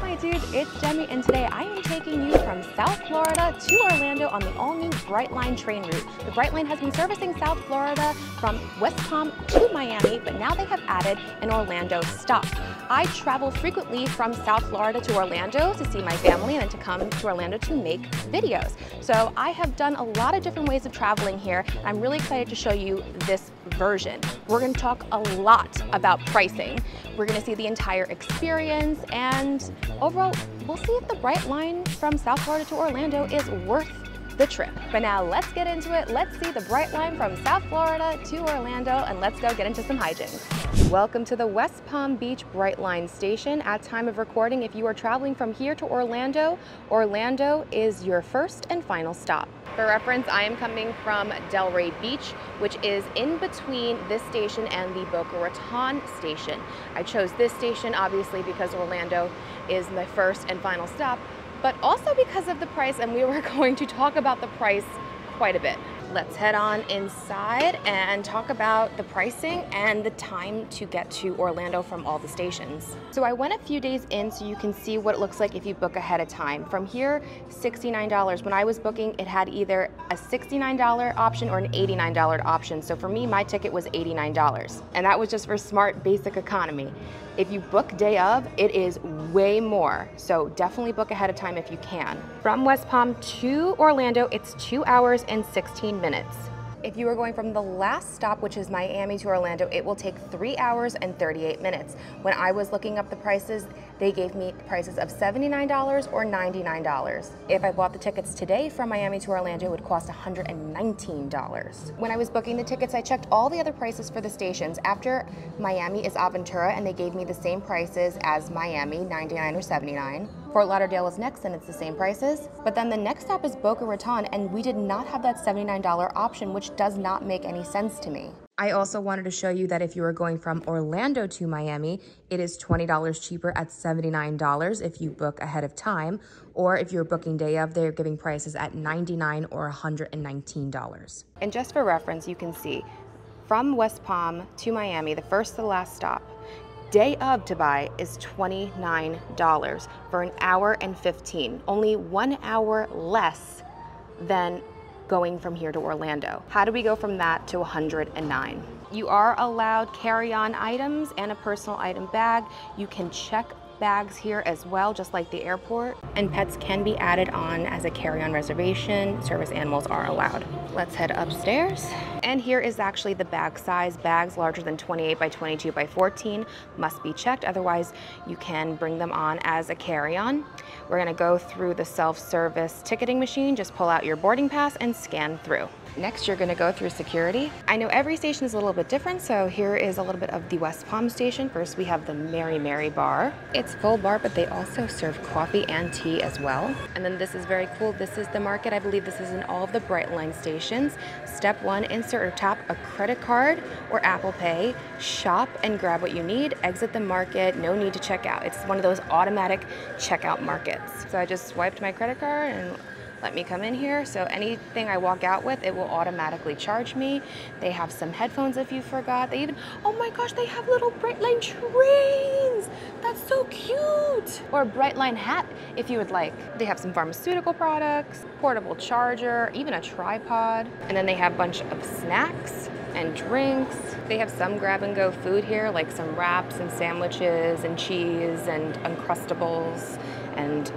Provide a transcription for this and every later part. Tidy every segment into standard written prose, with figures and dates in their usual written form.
my dudes, it's Demi, and today I am taking you from South Florida to Orlando on the all-new Brightline train route. The Brightline has been servicing South Florida from West Palm to Miami, but now they have added an Orlando stop. I travel frequently from South Florida to Orlando to see my family and then to come to Orlando to make videos. So I have done a lot of different ways of traveling here. I'm really excited to show you this version. We're going to talk a lot about pricing. We're going to see the entire experience, and overall, we'll see if the Brightline from South Florida to Orlando is worth the trip. But now let's get into it. Let's see the Brightline from South Florida to Orlando, and let's go get into some hijinks. Welcome to the West Palm Beach Brightline station. At time of recording, if you are traveling from here to Orlando, Orlando is your first and final stop. For reference, I am coming from Delray Beach, which is in between this station and the Boca Raton station. I chose this station obviously because Orlando is my first and final stop, but also because of the price, and we were going to talk about the price quite a bit. Let's head on inside and talk about the pricing and the time to get to Orlando from all the stations. So I went a few days in so you can see what it looks like if you book ahead of time. From here, $69. When I was booking, it had either a $69 option or an $89 option. So for me, my ticket was $89. And that was just for smart basic economy. If you book day of, it is way more. So definitely book ahead of time if you can. From West Palm to Orlando, it's 2 hours and 16 minutes. If you are going from the last stop, which is Miami to Orlando, it will take 3 hours and 38 minutes. When I was looking up the prices, they gave me prices of $79 or $99. If I bought the tickets today from Miami to Orlando, it would cost $119. When I was booking the tickets, I checked all the other prices for the stations. After Miami is Aventura, and they gave me the same prices as Miami, $99 or $79. Fort Lauderdale was next, and it's the same prices. But then the next stop is Boca Raton, and we did not have that $79 option, which does not make any sense to me. I also wanted to show you that if you are going from Orlando to Miami, it is $20 cheaper at $79 if you book ahead of time, or if you're booking day of, they're giving prices at $99 or $119. And just for reference, you can see from West Palm to Miami, the first to the last stop, day of to buy is $29 for an hour and 15, only 1 hour less than going from here to Orlando. How do we go from that to 109? You are allowed carry-on items and a personal item bag. You can check bags here as well, just like the airport. And pets can be added on as a carry-on reservation. Service animals are allowed. Let's head upstairs. And here is actually the bag size. Bags larger than 28 by 22 by 14 must be checked. Otherwise, you can bring them on as a carry-on. We're gonna go through the self-service ticketing machine. Just pull out your boarding pass and scan through. Next, you're gonna go through security. I know every station is a little bit different, so here is a little bit of the West Palm station. First, we have the Mary Mary bar. It's full bar, but they also serve coffee and tea as well. And then this is very cool. This is the market. I believe this is in all of the Brightline stations. Step 1, insert or tap a credit card or Apple Pay. Shop and grab what you need. Exit the market. No need to check out. It's one of those automatic checkout markets. So I just swiped my credit card and let me come in here. So anything I walk out with, it will automatically charge me. They have some headphones if you forgot. They even, oh my gosh, they have little Brightline trains. That's so cute. Or a Brightline hat if you would like. They have some pharmaceutical products, portable charger, even a tripod. And then they have a bunch of snacks and drinks. They have some grab and go food here, like some wraps and sandwiches and cheese and Uncrustables and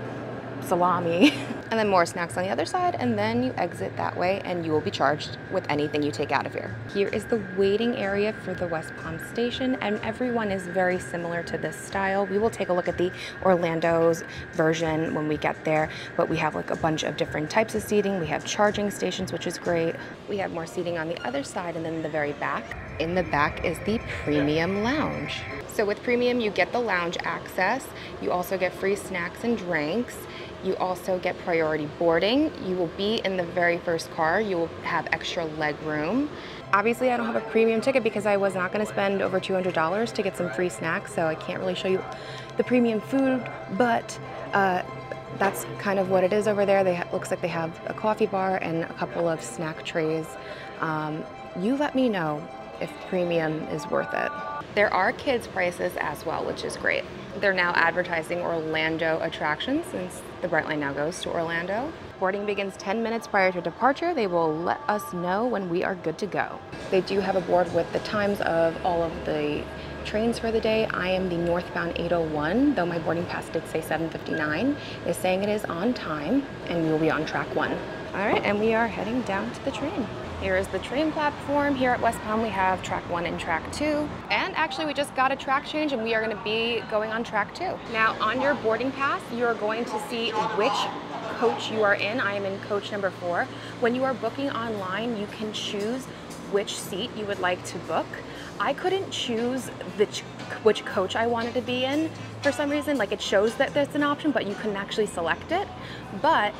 salami. And then more snacks on the other side, and then you exit that way and you will be charged with anything you take out of here. Here is the waiting area for the West Palm station, and everyone is very similar to this style. We will take a look at the Orlando's version when we get there, but we have like a bunch of different types of seating. We have charging stations, which is great. We have more seating on the other side, and then in the very back. In the back is the premium lounge. So with premium, you get the lounge access. You also get free snacks and drinks. You also get priority boarding. You will be in the very first car. You will have extra leg room. Obviously, I don't have a premium ticket because I was not gonna spend over $200 to get some free snacks, so I can't really show you the premium food, but that's kind of what it is over there. Looks like they have a coffee bar and a couple of snack trays. You let me know if premium is worth it. There are kids prices as well, which is great. They're now advertising Orlando attractions since the Brightline now goes to Orlando. Boarding begins 10 minutes prior to departure. They will let us know when we are good to go. They do have a board with the times of all of the trains for the day. I am the northbound 801, though my boarding pass did say 7:59. It's saying it is on time, and we will be on track 1. All right, and we are heading down to the train. Here is the train platform. Here at West Palm, we have track 1 and track 2. And actually, we just got a track change and we are gonna be going on track 2. Now, on your boarding pass, you're going to see which coach you are in. I am in coach number 4. When you are booking online, you can choose which seat you would like to book. I couldn't choose which coach I wanted to be in for some reason. Like, it shows that there's an option, but you couldn't actually select it. But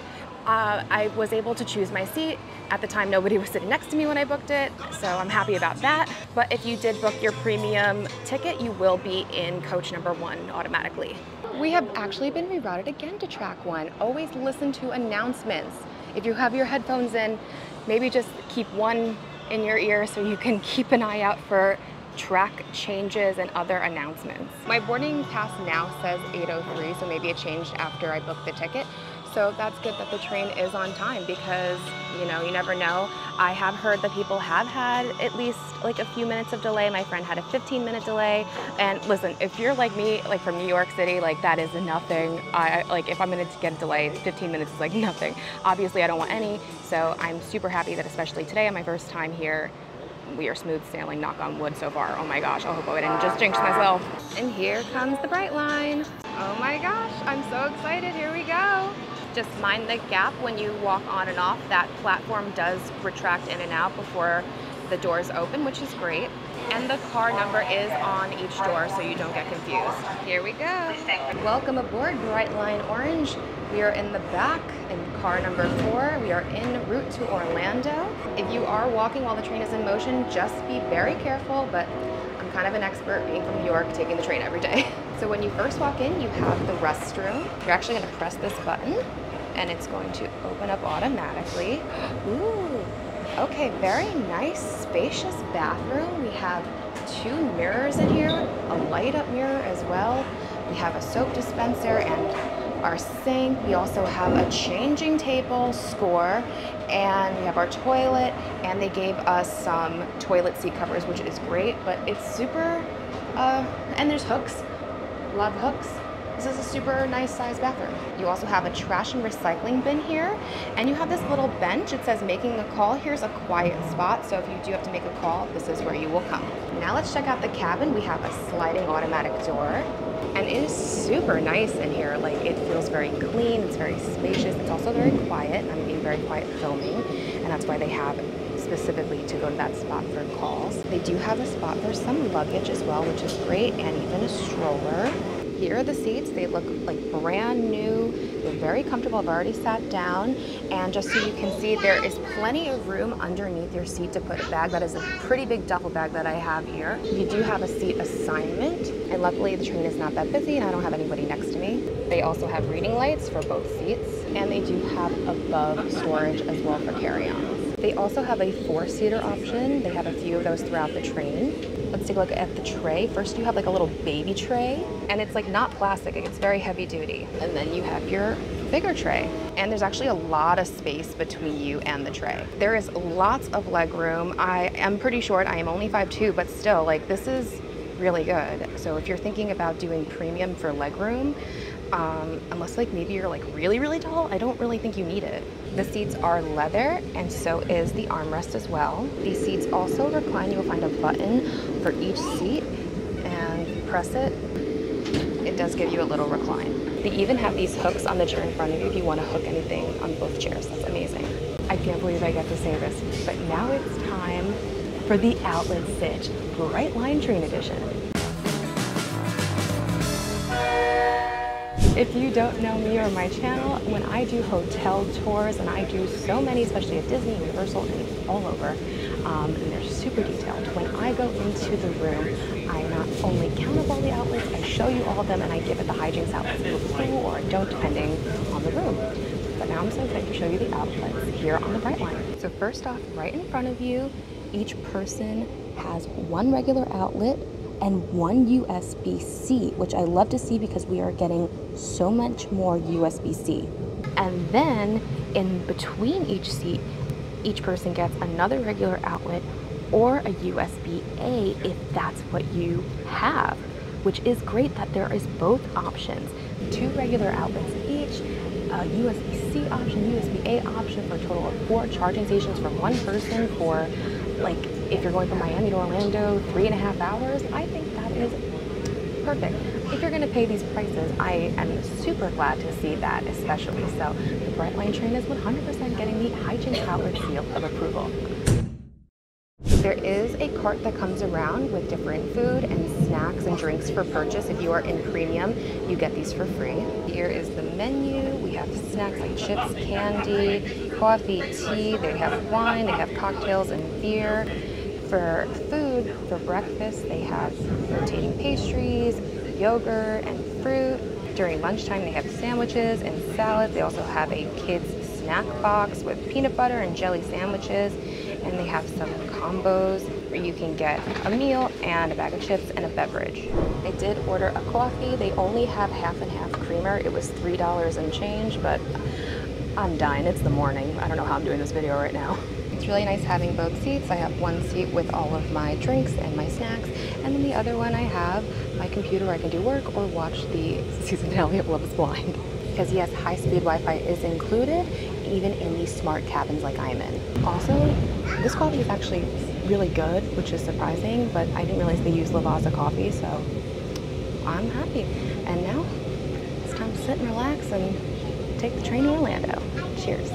I was able to choose my seat. At the time, nobody was sitting next to me when I booked it, so I'm happy about that. But if you did book your premium ticket, you will be in coach number 1 automatically. We have actually been rerouted again to track 1. Always listen to announcements. If you have your headphones in, maybe just keep one in your ear so you can keep an eye out for track changes and other announcements. My boarding pass now says 8:03, so maybe it changed after I booked the ticket. So that's good that the train is on time because, you know, you never know. I have heard that people have had at least like a few minutes of delay. My friend had a 15-minute delay. And listen, if you're like me, like from New York City, like that is nothing. Like if I'm gonna get a delay, 15 minutes is like nothing. Obviously, I don't want any. So I'm super happy that especially today on my first time here, we are smooth sailing, knock on wood so far. Oh my gosh, I hope I didn't just jinx myself. And here comes the Brightline. Oh my gosh, I'm so excited, here we go. Just mind the gap when you walk on and off. That platform does retract in and out before the doors open, which is great. And the car number is on each door so you don't get confused. Here we go. Welcome aboard Brightline Orange. We are in the back in car number 4. We are en route to Orlando. If you are walking while the train is in motion, just be very careful, but I'm kind of an expert being from New York, taking the train every day. So when you first walk in, you have the restroom. You're actually gonna press this button and it's going to open up automatically. Ooh, okay, very nice, spacious bathroom. We have 2 mirrors in here, a light up mirror as well. We have a soap dispenser and our sink. We also have a changing table, score, and we have our toilet, and they gave us some toilet seat covers, which is great, but it's super, and there's hooks, a lot of hooks. This is a super nice sized bathroom. You also have a trash and recycling bin here, and you have this little bench. It says making a call. Here's a quiet spot, so if you do have to make a call, this is where you will come. Now let's check out the cabin. We have a sliding automatic door, and it is super nice in here. Like, it feels very clean, it's very spacious, it's also very quiet. I'm being very quiet filming, and that's why they have specifically to go to that spot for calls. They do have a spot for some luggage as well, which is great, and even a stroller. Here are the seats. They look like brand new. They're very comfortable. I've already sat down, and just so you can see, there is plenty of room underneath your seat to put a bag. That is a pretty big duffel bag that I have here. You do have a seat assignment, and luckily the train is not that busy and I don't have anybody next to me. They also have reading lights for both seats, and they do have above storage as well for carry-ons. They also have a 4-seater option. They have a few of those throughout the train. Let's take a look at the tray. First, you have like a little baby tray, and it's like not plastic, it's very heavy duty. And then you have your bigger tray. And there's actually a lot of space between you and the tray. There is lots of leg room. I am pretty short, I am only 5'2", but still, like, this is really good. So if you're thinking about doing premium for leg room, unless like maybe you're like really, really tall, I don't really think you need it. The seats are leather, and so is the armrest as well. These seats also recline. You will find a button for each seat, and you press it, it does give you a little recline. They even have these hooks on the chair in front of you if you want to hook anything on both chairs. That's amazing. I can't believe I get to say this, but now it's time for the Outlet Stitch Brightline Train Edition. If you don't know me or my channel, when I do hotel tours, and I do so many, especially at Disney, Universal, and all over, and they're super detailed. When I go into the room, I not only count up all the outlets, I show you all of them, and I give it the Hijinx outlets too, or I don't, depending on the room. But now I'm so excited to show you the outlets here on the Brightline. So first off, right in front of you, each person has one regular outlet, and one USB-C, which I love to see because we are getting so much more USB-C. And then in between each seat, each person gets another regular outlet or a USB-A if that's what you have, which is great that there is both options. 2 regular outlets each, a USB-C option, USB-A option, for a total of 4 charging stations for one person for, like, if you're going from Miami to Orlando, 3.5 hours. I think that is perfect. If you're gonna pay these prices, I am super glad to see that, especially. So the Brightline train is 100% getting the Hijinx outlet seal of approval. There is a cart that comes around with different food and snacks and drinks for purchase. If you are in premium, you get these for free. Here is the menu. We have snacks like chips, candy, coffee, tea. They have wine, they have cocktails and beer. For food, for breakfast, they have rotating pastries, yogurt, and fruit. During lunchtime, they have sandwiches and salads. They also have a kids snack box with peanut butter and jelly sandwiches. And they have some combos where you can get a meal and a bag of chips and a beverage. I did order a coffee. They only have half and half creamer. It was $3 and change, but I'm dying. It's the morning. I don't know how I'm doing this video right now. It's really nice having both seats. I have one seat with all of my drinks and my snacks, and then the other one I have my computer where I can do work or watch the season finale of Love is Blind. Because yes, high-speed Wi-Fi is included, even in these smart cabins like I'm in. Also, this coffee is actually really good, which is surprising, but I didn't realize they use Lavazza coffee, so I'm happy. And now, it's time to sit and relax and take the train to Orlando. Cheers.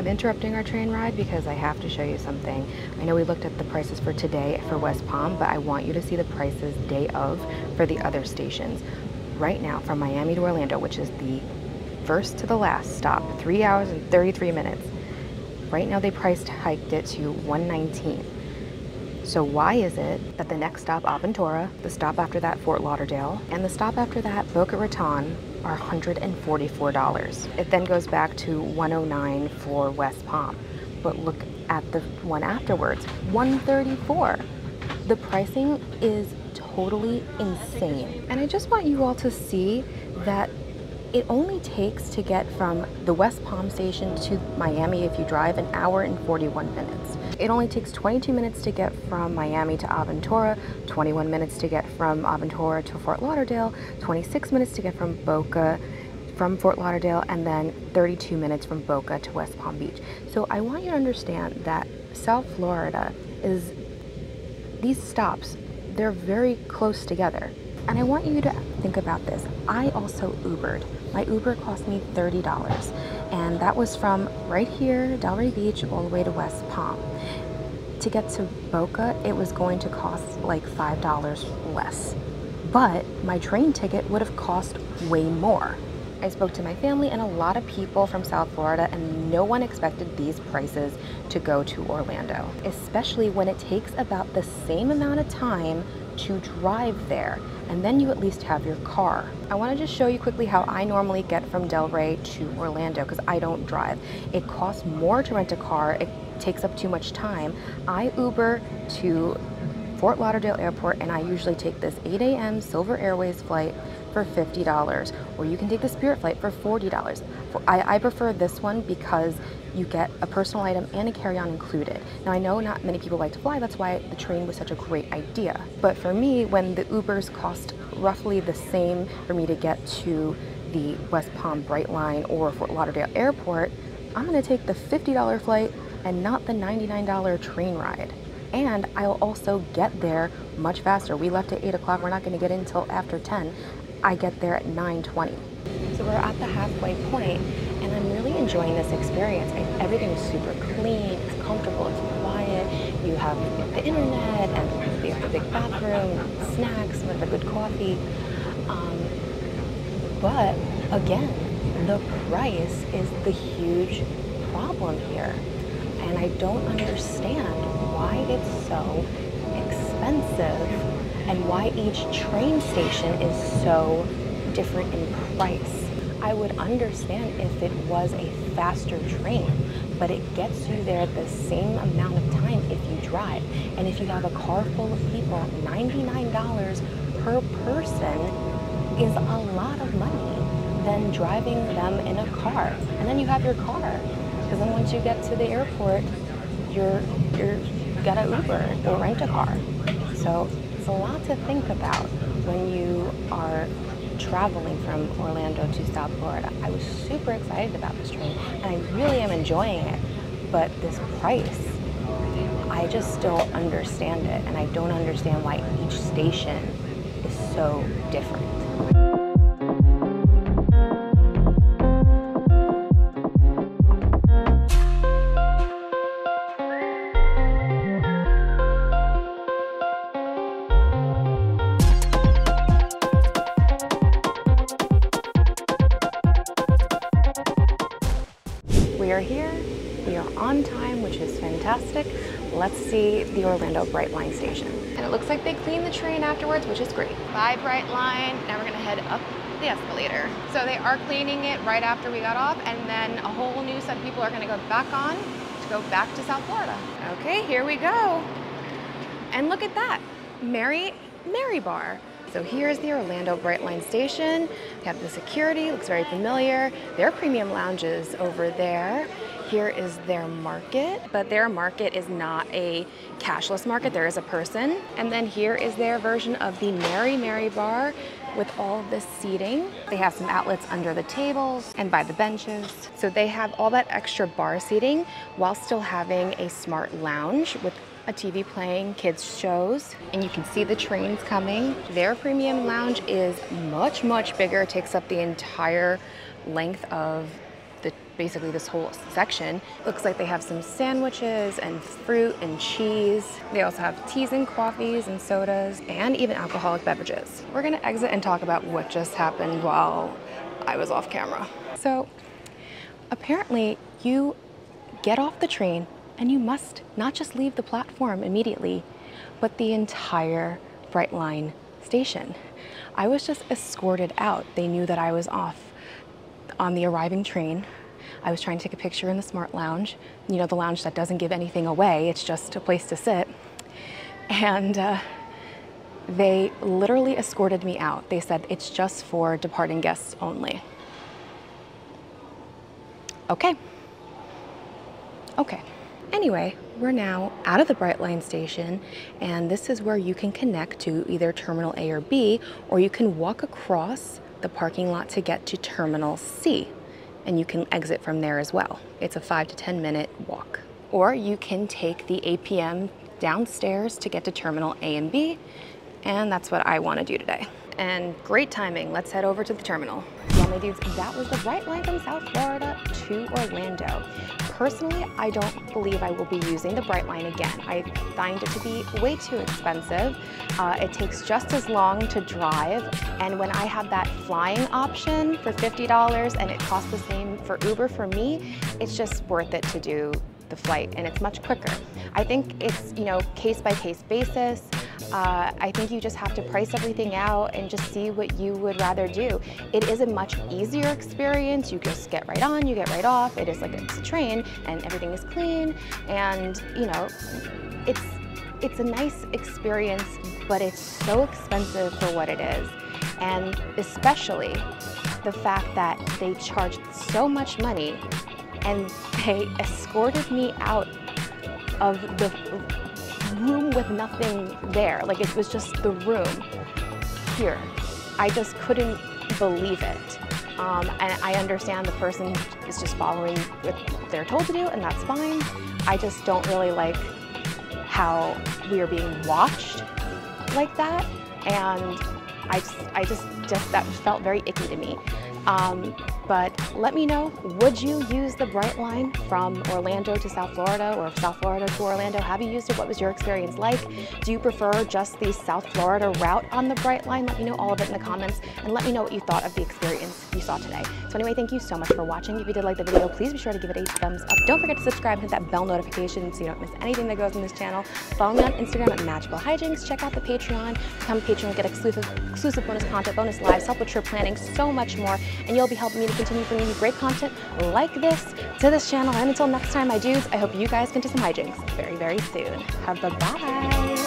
Interrupting our train ride because I have to show you something. I know we looked at the prices for today for West Palm, but I want you to see the prices day of for the other stations. Right now, from Miami to Orlando, which is the first to the last stop, 3 hours and 33 minutes. Right now they hiked it to $119. So why is it that the next stop, Aventura, the stop after that, Fort Lauderdale, and the stop after that, Boca Raton, are $144. It then goes back to $109 for West Palm. But look at the one afterwards, $134. The pricing is totally insane. And I just want you all to see that it only takes to get from the West Palm station to Miami, if you drive, 1 hour and 41 minutes. It only takes 22 minutes to get from Miami to Aventura, 21 minutes to get from Aventura to Fort Lauderdale, 26 minutes to get from Boca from Fort Lauderdale, and then 32 minutes from Boca to West Palm Beach. So I want you to understand that South Florida is, these stops, they're very close together. And I want you to think about this. I also Ubered. My Uber cost me $30, and that was from right here, Delray Beach, all the way to West Palm. To get to Boca, it was going to cost like $5 less, but my train ticket would have cost way more. I spoke to my family and a lot of people from South Florida, and no one expected these prices to go to Orlando, especially when it takes about the same amount of time to drive there, and then you at least have your car. I want to just show you quickly how I normally get from Delray to Orlando, because I don't drive. It costs more to rent a car, it takes up too much time. I Uber to Fort Lauderdale Airport, and I usually take this 8 a.m. Silver Airways flight for $50, or you can take the Spirit flight for $40. I prefer this one because you get a personal item and a carry-on included. Now I know not many people like to fly, that's why the train was such a great idea. But for me, when the Ubers cost roughly the same for me to get to the West Palm Brightline or Fort Lauderdale Airport, I'm gonna take the $50 flight and not the $99 train ride. And I'll also get there much faster. We left at 8 o'clock, we're not gonna get in until after 10. I get there at 9:20. So we're at the halfway point, and I'm really enjoying this experience. Everything is super clean, it's comfortable, it's quiet. You have the internet, and you have the big bathroom, snacks, with a good coffee. But again, the price is the huge problem here. And I don't understand why it's so expensive. and why each train station is so different in price. I would understand if it was a faster train, but it gets you there the same amount of time if you drive. And if you have a car full of people, $99 per person is a lot of money than driving them in a car. And then you have your car, because then once you get to the airport, you gotta Uber or rent a car. So it's a lot to think about when you are traveling from Orlando to South Florida. I was super excited about this train, and I really am enjoying it, but this price, I just don't understand it, and I don't understand why each station is so different. We are here, we are on time, which is fantastic. Let's see the Orlando Brightline station. And it looks like they cleaned the train afterwards, which is great. Bye Brightline, now we're gonna head up the escalator. So they are cleaning it right after we got off, and then a whole new set of people are gonna go back on to go back to South Florida. Okay, here we go. And look at that, Mary Bar. So here's the Orlando Brightline station. We have the security, looks very familiar. Their premium lounges over there. Here is their market, but their market is not a cashless market. There is a person. And then here is their version of the Mary Bar with all of this seating. They have some outlets under the tables and by the benches. So they have all that extra bar seating while still having a smart lounge with a TV playing kids shows, and you can see the trains coming. Their premium lounge is much, much bigger. It takes up the entire length of basically this whole section. Looks like they have some sandwiches and fruit and cheese. They also have teas and coffees and sodas and even alcoholic beverages. We're gonna exit and talk about what just happened while I was off camera. So apparently you get off the train and you must not just leave the platform immediately, but the entire Brightline station. I was just escorted out. They knew that I was off on the arriving train. I was trying to take a picture in the smart lounge, you know, the lounge that doesn't give anything away, it's just a place to sit. And they literally escorted me out. They said, it's just for departing guests only. Okay. Okay. Anyway, we're now out of the Brightline station, and this is where you can connect to either Terminal A or B, or you can walk across the parking lot to get to Terminal C, and you can exit from there as well. It's a 5 to 10 minute walk. Or you can take the APM downstairs to get to Terminal A and B, and that's what I want to do today. And great timing, let's head over to the terminal. Yeah, my dudes, that was the Brightline from South Florida to Orlando. Personally, I don't believe I will be using the Brightline again. I find it to be way too expensive. It takes just as long to drive, and when I have that flying option for $50 and it costs the same for Uber for me, it's just worth it to do the flight, and it's much quicker. I think it's, you know, case-by-case basis. I think you just have to price everything out and just see what you would rather do. It is a much easier experience. You just get right on, you get right off. It is like it's a train and everything is clean, and you know, it's a nice experience, but it's so expensive for what it is. And especially the fact that they charged so much money and they escorted me out of the room with nothing there. Like, it was just the room here. I just couldn't believe it. And I understand the person is just following what they're told to do, and that's fine. I just don't really like how we are being watched like that. And I just that felt very icky to me. But let me know, would you use the Brightline from Orlando to South Florida or South Florida to Orlando? Have you used it? What was your experience like? Do you prefer just the South Florida route on the Brightline? Let me know all of it in the comments and let me know what you thought of the experience you saw today. So anyway, thank you so much for watching. If you did like the video, please be sure to give it a thumbs up. Don't forget to subscribe and hit that bell notification so you don't miss anything that goes on this channel. Follow me on Instagram at Magical Hijinx. Check out the Patreon. Become a patron, get exclusive bonus content, bonus lives, help with trip planning, so much more. And you'll be helping me to continue bringing you great content like this to this channel. And until next time, my dudes, I hope you guys can do some hijinks very, very soon. Have a bye.